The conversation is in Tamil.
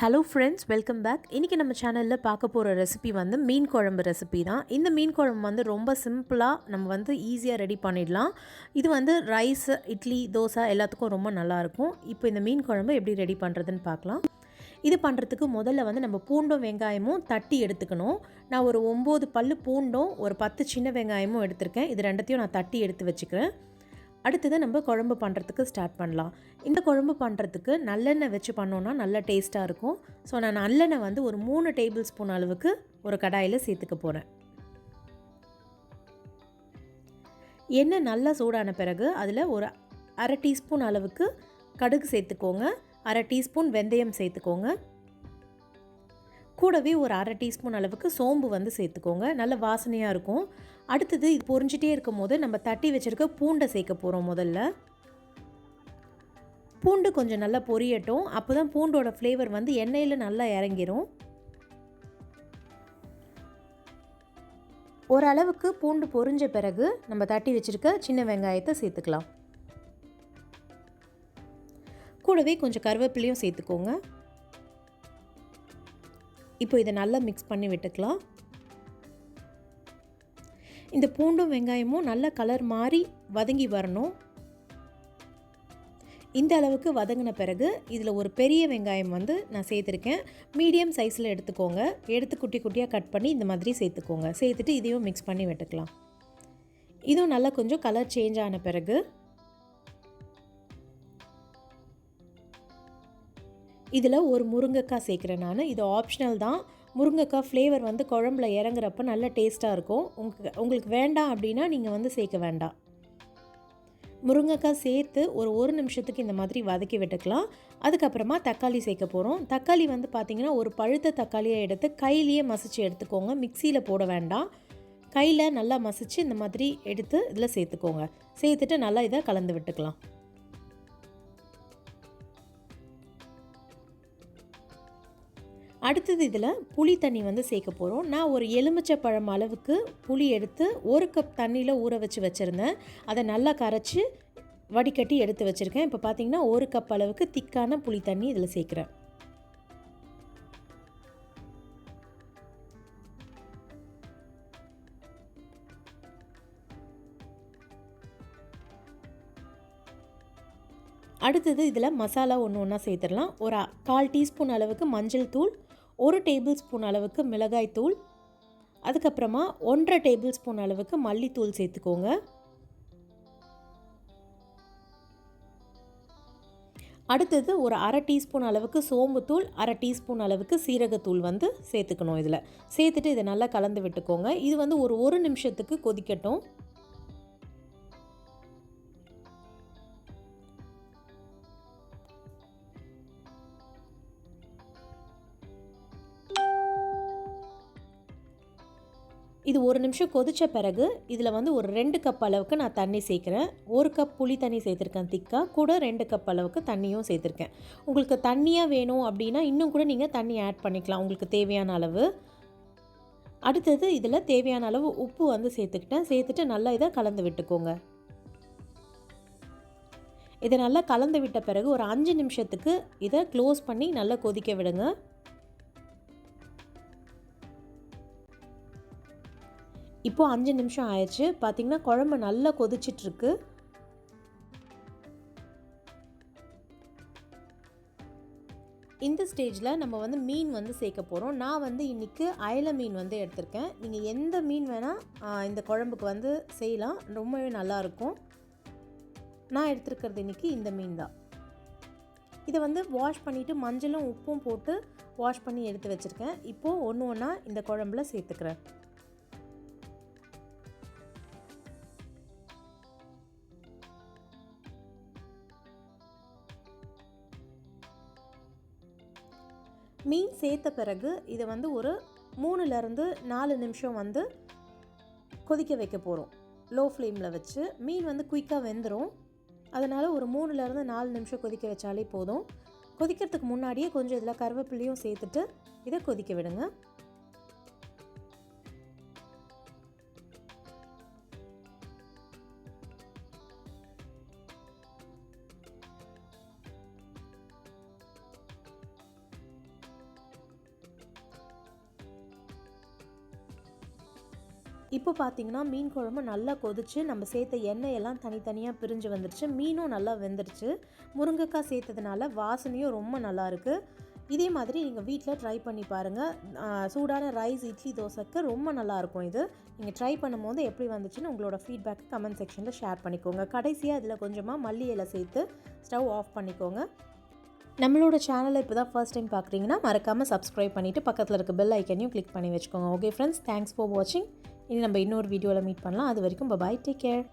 Hello friends, welcome back. இன்றைக்கி நம்ம சேனலில் பார்க்க போகிற ரெசிபி வந்து மீன் குழம்பு ரெசிபி தான். இந்த மீன் குழம்பு வந்து ரொம்ப சிம்பிளாக நம்ம வந்து ஈஸியாக ரெடி பண்ணிடலாம். இது வந்து ரைஸ், இட்லி, தோசை எல்லாத்துக்கும் ரொம்ப நல்லாயிருக்கும். இப்போ இந்த மீன் குழம்பு எப்படி ரெடி பண்ணுறதுன்னு பார்க்கலாம். இது பண்ணுறதுக்கு முதல்ல வந்து நம்ம பூண்டும் வெங்காயமும் தட்டி எடுத்துக்கணும். நான் ஒரு 9 பல்லு பூண்டும் ஒரு 10 சின்ன வெங்காயமும் எடுத்திருக்கேன். இது ரெண்டத்தையும் நான் தட்டி எடுத்து வச்சுக்கிறேன். அடுத்தது நம்ம குழம்பு பண்ணுறதுக்கு ஸ்டார்ட் பண்ணலாம். இந்த குழம்பு பண்ணுறதுக்கு நல்லெண்ணெய் வச்சு பண்ணோன்னா நல்லா டேஸ்ட்டாக இருக்கும். ஸோ நான் நல்லெண்ணெய் வந்து ஒரு 3 டேபிள் ஸ்பூன் அளவுக்கு ஒரு கடாயில் சேர்த்துக்க போகிறேன். எண்ணெய் நல்லா சூடான பிறகு அதில் ஒரு அரை டீஸ்பூன் அளவுக்கு கடுகு சேர்த்துக்கோங்க. அரை டீஸ்பூன் வெந்தயம் சேர்த்துக்கோங்க. கூடவே ஒரு அரை டீஸ்பூன் அளவுக்கு சோம்பு வந்து சேர்த்துக்கோங்க. நல்ல வாசனையாக இருக்கும். அடுத்தது இது பொரிஞ்சிட்டே இருக்கும் போது நம்ம தட்டி வச்சுருக்க பூண்டை சேர்க்க போகிறோம். முதல்ல பூண்டு கொஞ்சம் நல்லா பொரியட்டும். அப்போ தான் பூண்டோட ஃப்ளேவர் வந்து எண்ணெயில் நல்லா இறங்கிரும். ஓரளவுக்கு பூண்டு பொரிஞ்ச பிறகு நம்ம தட்டி வச்சுருக்க சின்ன வெங்காயத்தை சேர்த்துக்கலாம். கூடவே கொஞ்சம் கருவேப்பிலையும் சேர்த்துக்கோங்க. இப்போ இதை நல்லா மிக்ஸ் பண்ணி விட்டுக்கலாம். இந்த பூண்டும் வெங்காயமும் நல்ல கலர் மாறி வதங்கி வரணும். இந்த அளவுக்கு வதங்கின பிறகு இதில் ஒரு பெரிய வெங்காயம் வந்து நான் சேர்த்துருக்கேன். மீடியம் சைஸில் எடுத்துக்கோங்க. எடுத்து குட்டி குட்டியாக கட் பண்ணி இந்த மாதிரி சேர்த்துக்கோங்க. சேர்த்துட்டு இதையும் மிக்ஸ் பண்ணி விட்டுக்கலாம். இதுவும் நல்லா கொஞ்சம் கலர் சேஞ்ச் ஆன பிறகு இதில் ஒரு முருங்கைக்காய் சேர்க்குறேன் நான். இது ஆப்ஷனல் தான். முருங்கைக்காய் ஃப்ளேவர் வந்து குழம்புல இறங்குறப்ப நல்ல டேஸ்ட்டாக இருக்கும். உங்களுக்கு வேண்டாம் அப்படின்னா நீங்கள் வந்து சேர்க்க வேண்டாம். முருங்கைக்காய் சேர்த்து ஒரு நிமிஷத்துக்கு இந்த மாதிரி வதக்கி விட்டுக்கலாம். அதுக்கப்புறமா தக்காளி சேர்க்க போகிறோம். தக்காளி வந்து பார்த்திங்கன்னா ஒரு பழுத்த தக்காளியை எடுத்து கையிலேயே மசிச்சு எடுத்துக்கோங்க. மிக்சியில் போட வேண்டாம். கையில் நல்லா மசிச்சு இந்த மாதிரி எடுத்து இதில் சேர்த்துக்கோங்க. சேர்த்துட்டு நல்லா இதை கலந்து விட்டுக்கலாம். அடுத்தது இதில் புளி தண்ணி வந்து சேர்க்க போகிறோம். நான் ஒரு எலுமிச்சை பழம் அளவுக்கு புளி எடுத்து 1 கப் தண்ணியில் ஊற வச்சு வச்சுருந்தேன். அதை நல்லா கரைச்சி வடிகட்டி எடுத்து வச்சுருக்கேன். இப்போ பார்த்திங்கன்னா 1 கப் அளவுக்கு திக்கான புளி தண்ணி இதில் சேர்க்குறேன். அடுத்தது இதில் மசாலா ஒன்றா சேர்த்துடலாம். ஒரு 1/4 டீஸ்பூன் அளவுக்கு மஞ்சள் தூள், 1 டேபிள் ஸ்பூன் அளவுக்கு மிளகாய் தூள், அதுக்கப்புறமா 1/2 டேபிள் ஸ்பூன் அளவுக்கு மல்லித்தூள் சேர்த்துக்கோங்க. அடுத்தது ஒரு அரை டீஸ்பூன் அளவுக்கு சோம்புத்தூள், அரை டீஸ்பூன் அளவுக்கு சீரகத்தூள் வந்து சேர்த்துக்கணும். இதில் சேர்த்துட்டு இதை நல்லா கலந்து விட்டுக்கோங்க. இது வந்து ஒரு நிமிஷத்துக்கு கொதிக்கட்டும். இது 1 நிமிஷம் கொதித்த பிறகு இதில் வந்து ஒரு 2 கப் அளவுக்கு நான் தண்ணி சேர்க்குறேன். 1 கப் புளி தண்ணி சேர்த்துருக்கேன் திக்காக. கூட 2 கப் அளவுக்கு தண்ணியும் சேர்த்துருக்கேன். உங்களுக்கு தண்ணியாக வேணும் அப்படின்னா இன்னும் கூட நீங்கள் தண்ணி ஆட் பண்ணிக்கலாம் உங்களுக்கு தேவையான அளவு. அடுத்தது இதில் தேவையான அளவு உப்பு வந்து சேர்த்துக்கிட்டேன். சேர்த்துட்டு நல்லா இதை கலந்து விட்டுக்கோங்க. இதை நல்லா கலந்து விட்ட பிறகு ஒரு 5 நிமிஷத்துக்கு இதை க்ளோஸ் பண்ணி நல்லா கொதிக்க விடுங்க. இப்போது 5 நிமிஷம் ஆயிடுச்சு. பார்த்திங்கன்னா குழம்பு நல்லா கொதிச்சிட்ருக்கு. இந்த ஸ்டேஜில் நம்ம வந்து மீன் வந்து சேர்க்க போகிறோம். நான் வந்து இன்றைக்கி அயலை மீன் வந்து எடுத்திருக்கேன். நீங்கள் எந்த மீன் வேணால் இந்த குழம்புக்கு வந்து செய்யலாம். ரொம்பவே நல்லாயிருக்கும். நான் எடுத்துருக்கிறது இன்றைக்கி இந்த மீன் தான். இதை வந்து வாஷ் பண்ணிவிட்டு மஞ்சளும் உப்பும் போட்டு வாஷ் பண்ணி எடுத்து வச்சுருக்கேன். இப்போது ஒன்றா இந்த குழம்புல சேர்த்துக்கிறேன். மீன் சேர்த்த பிறகு இதை வந்து ஒரு 3லேருந்து 4 நிமிஷம் வந்து கொதிக்க வைக்க போகிறோம். லோ ஃப்ளேமில் வச்சு. மீன் வந்து குயிக்காக வெந்துடும். அதனால் ஒரு 3லேருந்து 4 நிமிஷம் கொதிக்க வச்சாலே போதும். கொதிக்கிறதுக்கு முன்னாடியே கொஞ்சம் இதில் கருவேப்பிலையும் சேர்த்துட்டு இதை கொதிக்க விடுங்க. இப்போ பார்த்தீங்கன்னா மீன் குழம்பு நல்லா கொதிச்சு நம்ம சேர்த்த எண்ணெய் எல்லாம் தனித்தனியாக பிரிஞ்சு வந்துடுச்சு. மீனும் நல்லா வெந்துருச்சு. முருங்கைக்காய் சேர்த்ததுனால வாசனையும் ரொம்ப நல்லாயிருக்கு. இதே மாதிரி நீங்கள் வீட்டில் ட்ரை பண்ணி பாருங்கள். சூடான ரைஸ், இட்லி, தோசைக்கு ரொம்ப நல்லாயிருக்கும் இது. நீங்கள் ட்ரை பண்ணும்போது எப்படி வந்துச்சுன்னு உங்களோட ஃபீட்பேக் கமெண்ட் செக்ஷனில் ஷேர் பண்ணிக்கோங்க. கடைசியாக இதில் கொஞ்சமாக மல்லி இலை சேர்த்து ஸ்டவ் ஆஃப் பண்ணிக்கோங்க. நம்மளோட சேனலை இப்போ தான் ஃபர்ஸ்ட் டைம் பார்க்குறீங்கன்னா மறக்காமல் சப்ஸ்கிரைப் பண்ணிவிட்டு பக்கத்தில் இருக்க பெல் ஐக்கனையும் கிளிக் பண்ணி வச்சுக்கோங்க. ஓகே ஃப்ரெண்ட்ஸ், தேங்க்ஸ் ஃபார் வாட்சிங். இனி நம்ம இன்னொரு வீடியோவில் மீட் பண்ணலாம். அது வரைக்கும் பாய், டேக் கேர்.